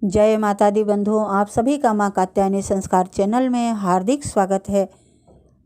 जय माता दी बंधुओं, आप सभी का माँ कात्यायनी संस्कार चैनल में हार्दिक स्वागत है।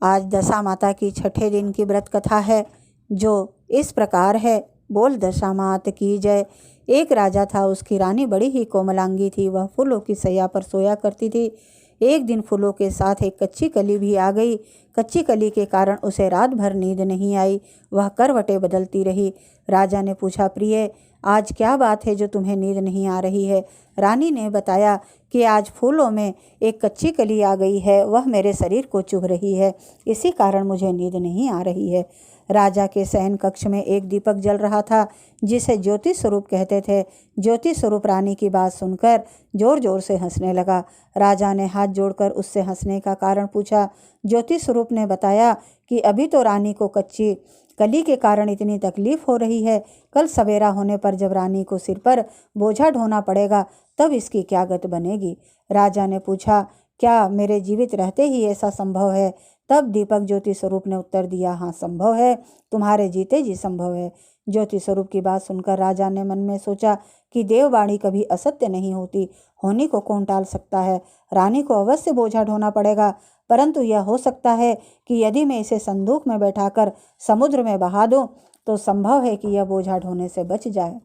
आज दशा माता की छठे दिन की व्रत कथा है जो इस प्रकार है। बोल दशा मात की जय। एक राजा था, उसकी रानी बड़ी ही कोमलांगी थी। वह फूलों की सैया पर सोया करती थी। एक दिन फूलों के साथ एक कच्ची कली भी आ गई। कच्ची कली के कारण उसे रात भर नींद नहीं आई। वह करवटें बदलती रही। राजा ने पूछा, प्रिय, आज क्या बात है जो तुम्हें नींद नहीं आ रही है? रानी ने बताया कि आज फूलों में एक कच्ची कली आ गई है, वह मेरे शरीर को चुभ रही है, इसी कारण मुझे नींद नहीं आ रही है। राजा के शयन कक्ष में एक दीपक जल रहा था जिसे ज्योति स्वरूप कहते थे। ज्योति स्वरूप रानी की बात सुनकर जोर जोर से हंसने लगा। राजा ने हाथ जोड़कर उससे हंसने का कारण पूछा। ज्योति स्वरूप ने बताया कि अभी तो रानी को कच्ची कली के कारण इतनी तकलीफ हो रही है, कल सवेरा होने पर जब रानी को सिर पर बोझा ढोना पड़ेगा तब इसकी क्या गत बनेगी। राजा ने पूछा, क्या मेरे जीवित रहते ही ऐसा संभव है? तब दीपक ज्योति स्वरूप ने उत्तर दिया, हाँ संभव है, तुम्हारे जीते जी संभव है। ज्योति स्वरूप की बात सुनकर राजा ने मन में सोचा कि देववाणी कभी असत्य नहीं होती, होने को कौन टाल सकता है। रानी को अवश्य बोझा ढोना पड़ेगा, परंतु यह हो सकता है कि यदि मैं इसे संदूक में बैठाकर समुद्र में बहा दूं तो संभव है कि यह बोझा ढोने से बच जाए,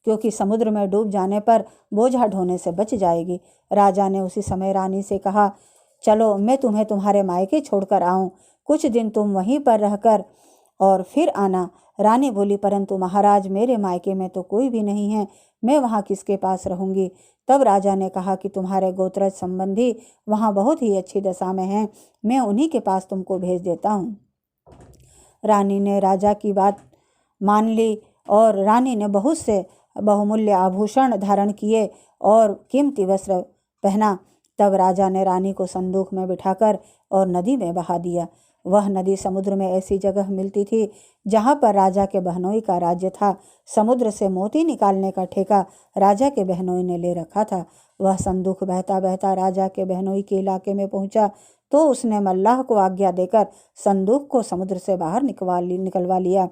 क्योंकि समुद्र में डूब जाने पर बोझा ढोने से बच जाएगी। राजा ने उसी समय रानी से कहा, चलो मैं तुम्हें तुम्हारे मायके छोड़कर आऊं, कुछ दिन तुम वहीं पर रहकर और फिर आना। रानी बोली, परंतु महाराज, मेरे मायके में तो कोई भी नहीं है, मैं वहाँ किसके पास रहूंगी? तब राजा ने कहा कि तुम्हारे गोत्रज संबंधी वहाँ बहुत ही अच्छी दशा में हैं, मैं उन्हीं के पास तुमको भेज देता हूँ। रानी ने राजा की बात मान ली और रानी ने बहुत से बहुमूल्य आभूषण धारण किए और कीमती वस्त्र पहना। तब राजा ने रानी को संदूक में बिठाकर और नदी में बहा दिया। वह नदी समुद्र में ऐसी जगह मिलती थी जहाँ पर राजा के बहनोई का राज्य था। समुद्र से मोती निकालने का ठेका राजा के बहनोई ने ले रखा था। वह संदूक बहता बहता राजा के बहनोई के इलाके में पहुंचा तो उसने मल्लाह को आज्ञा देकर संदूक को समुद्र से बाहर निकलवा लिया।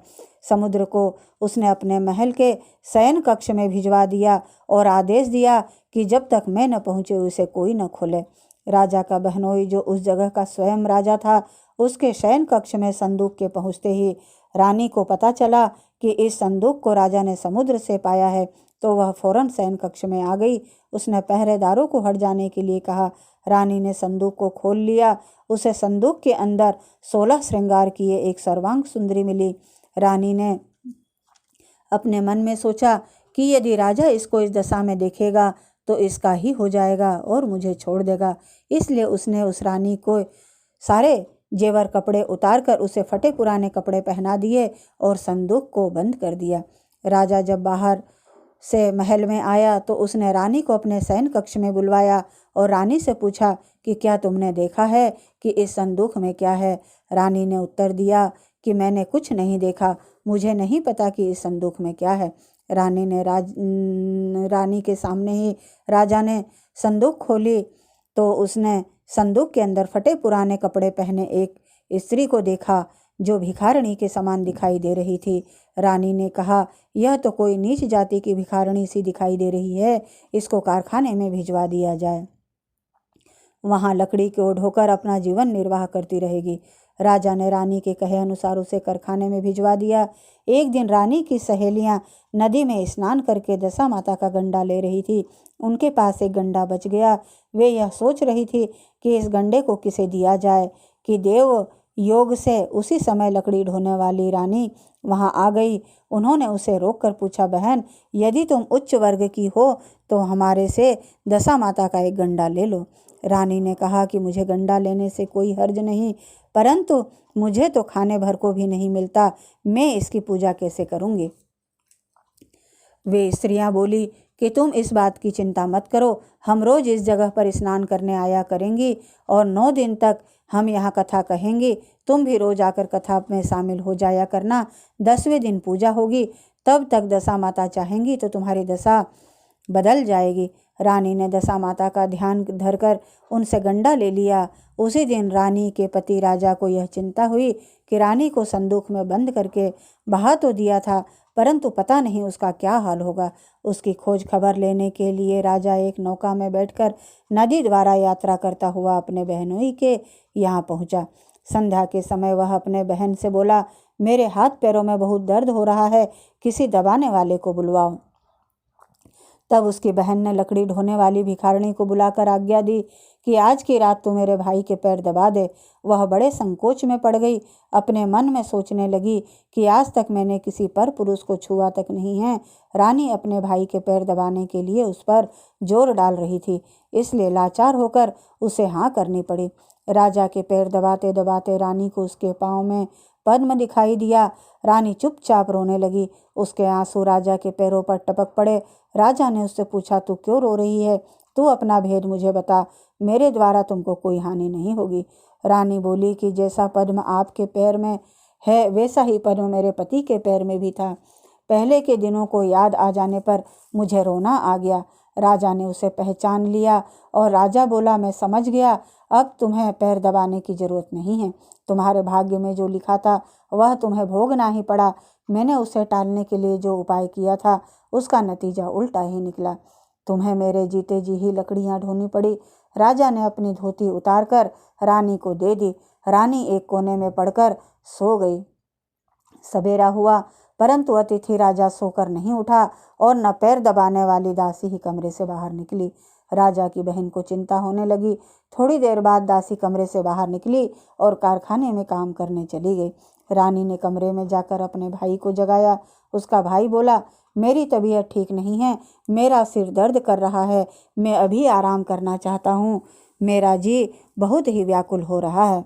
समुद्र को उसने अपने महल के शयन कक्ष में भिजवा दिया और आदेश दिया कि जब तक मैं न पहुँचे उसे कोई न खोले। राजा का बहनोई, जो उस जगह का स्वयं राजा था, उसके शयन कक्ष में संदूक के पहुँचते ही रानी को पता चला कि इस संदूक को राजा ने समुद्र से पाया है, तो वह फौरन शयन कक्ष में आ गई। उसने पहरेदारों को हट जाने के लिए कहा। रानी ने संदूक को खोल लिया। उसे संदूक के अंदर 16 श्रृंगार किए एक सर्वांग सुंदरी मिली। रानी ने अपने मन में सोचा कि यदि राजा इसको इस दशा में देखेगा तो इसका ही हो जाएगा और मुझे छोड़ देगा। इसलिए उसने उस रानी को सारे जेवर कपड़े उतार कर उसे फटे पुराने कपड़े पहना दिए और संदूक को बंद कर दिया। राजा जब बाहर से महल में आया तो उसने रानी को अपने शयन कक्ष में बुलवाया और रानी से पूछा कि क्या तुमने देखा है कि इस संदूक में क्या है? रानी ने उत्तर दिया कि मैंने कुछ नहीं देखा, मुझे नहीं पता कि इस संदूक में क्या है। रानी के सामने ही राजा ने संदूक खोली तो उसने संदूक के अंदर फटे पुराने कपड़े पहने एक स्त्री को देखा जो भिखारिणी के समान दिखाई दे रही थी। रानी ने कहा, यह तो कोई नीच जाति की भिखारिणी सी दिखाई दे रही है, इसको कारखाने में भिजवा दिया जाए, वहाँ लकड़ी को ढोकर अपना जीवन निर्वाह करती रहेगी। राजा ने रानी के कहे अनुसार उसे कारखाने में भिजवा दिया। एक दिन रानी की सहेलियां नदी में स्नान करके दशा माता का गंडा ले रही थी। उनके पास एक गंडा बच गया। वे यह सोच रही थी कि इस गंडे को किसे दिया जाए कि देव योग से उसी समय लकड़ी ढोने वाली रानी वहां आ गई। उन्होंने उसे रोककर पूछा, बहन, यदि तुम उच्च वर्ग की हो तो हमारे से दशा माता का एक गंडा ले लो। रानी ने कहा कि मुझे गंडा लेने से कोई हर्ज नहीं, परंतु मुझे तो खाने भर को भी नहीं मिलता, मैं इसकी पूजा कैसे करूंगी? वे स्त्रियां बोली कि तुम इस बात की चिंता मत करो, हम रोज इस जगह पर स्नान करने आया करेंगी और 9 दिन तक हम यहाँ कथा कहेंगे, तुम भी रोज आकर कथा में शामिल हो जाया करना। 10वें दिन पूजा होगी, तब तक दशा माता चाहेंगी तो तुम्हारी दशा बदल जाएगी। रानी ने दशा माता का ध्यान धरकर उनसे गंडा ले लिया। उसी दिन रानी के पति राजा को यह चिंता हुई कि रानी को संदूक में बंद करके बहा तो दिया था, परंतु पता नहीं उसका क्या हाल होगा। उसकी खोज खबर लेने के लिए राजा एक नौका में बैठकर नदी द्वारा यात्रा करता हुआ अपने बहनोई के यहाँ पहुँचा। संध्या के समय वह अपने बहन से बोला, मेरे हाथ पैरों में बहुत दर्द हो रहा है, किसी दबाने वाले को बुलवाओ। तब उसकी बहन ने लकड़ी ढोने वाली भिखारिणी को बुलाकर आज्ञा दी कि आज की रात तू मेरे भाई के पैर दबा दे। वह बड़े संकोच में पड़ गई। अपने मन में सोचने लगी कि आज तक मैंने किसी पर पुरुष को छुआ तक नहीं है। रानी अपने भाई के पैर दबाने के लिए उस पर जोर डाल रही थी, इसलिए लाचार होकर उसे हाँ करनी पड़ी। राजा के पैर दबाते दबाते रानी को उसके पाँव में पद्म दिखाई दिया। रानी चुपचाप रोने लगी। उसके आंसू राजा के पैरों पर टपक पड़े। राजा ने उससे पूछा, तू क्यों रो रही है? तू अपना भेद मुझे बता, मेरे द्वारा तुमको कोई हानि नहीं होगी। रानी बोली कि जैसा पद्म आपके पैर में है वैसा ही पद्म मेरे पति के पैर में भी था। पहले के दिनों को याद आ जाने पर मुझे रोना आ गया। राजा ने उसे पहचान लिया और राजा बोला, मैं समझ गया, अब तुम्हें पैर दबाने की जरूरत नहीं है। तुम्हारे भाग्य में जो लिखा था वह तुम्हें भोगना ही पड़ा। मैंने उसे टालने के लिए जो उपाय किया था उसका नतीजा उल्टा ही निकला। तुम्हें मेरे जीते जी ही लकड़ियां ढोनी पड़ी। राजा ने अपनी धोती उतारकर रानी को दे दी। रानी एक कोने में पड़कर सो गई। सवेरा हुआ, परंतु अतिथि राजा सोकर नहीं उठा और न पैर दबाने वाली दासी ही कमरे से बाहर निकली। राजा की बहन को चिंता होने लगी। थोड़ी देर बाद दासी कमरे से बाहर निकली और कारखाने में काम करने चली गई। रानी ने कमरे में जाकर अपने भाई को जगाया। उसका भाई बोला, मेरी तबीयत ठीक नहीं है, मेरा सिर दर्द कर रहा है, मैं अभी आराम करना चाहता हूँ, मेरा जी बहुत ही व्याकुल हो रहा है।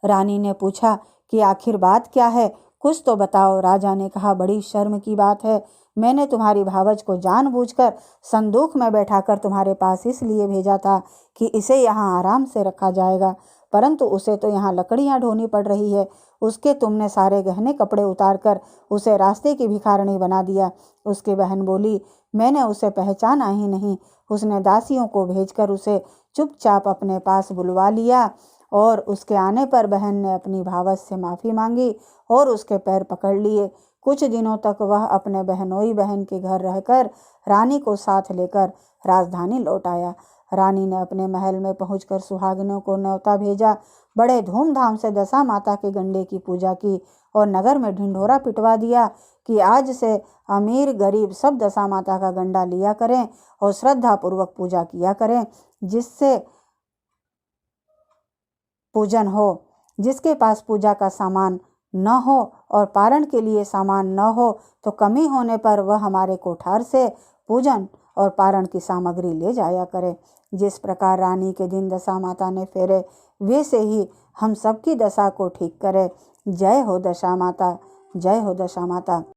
रानी ने पूछा कि आखिर बात क्या है, कुछ तो बताओ। राजा ने कहा, बड़ी शर्म की बात है। मैंने तुम्हारी भावज को जानबूझकर संदूक में बैठाकर तुम्हारे पास इसलिए भेजा था कि इसे यहाँ आराम से रखा जाएगा, परंतु उसे तो यहाँ लकड़ियाँ ढोनी पड़ रही है। उसके तुमने सारे गहने कपड़े उतारकर उसे रास्ते की भिखारिणी बना दिया। उसकी बहन बोली, मैंने उसे पहचाना ही नहीं। उसने दासियों को भेजकर उसे चुपचाप अपने पास बुलवा लिया और उसके आने पर बहन ने अपनी भावज से माफ़ी मांगी और उसके पैर पकड़ लिए। कुछ दिनों तक वह अपने बहनोई बहन के घर रहकर रानी को साथ लेकर राजधानी लौट आया। रानी ने अपने महल में पहुंचकर सुहागिनों को न्योता भेजा। बड़े धूमधाम से दशा माता के गंडे की पूजा की और नगर में ढिंढोरा पिटवा दिया कि आज से अमीर गरीब सब दशा माता का गंडा लिया करें और श्रद्धा पूर्वक पूजा किया करें। जिससे पूजन हो, जिसके पास पूजा का सामान न हो और पारण के लिए सामान न हो तो कमी होने पर वह हमारे कोठार से पूजन और पारण की सामग्री ले जाया करे। जिस प्रकार रानी के दिन दशा माता ने फेरे, वैसे ही हम सबकी दशा को ठीक करे। जय हो दशा माता, जय हो दशा माता।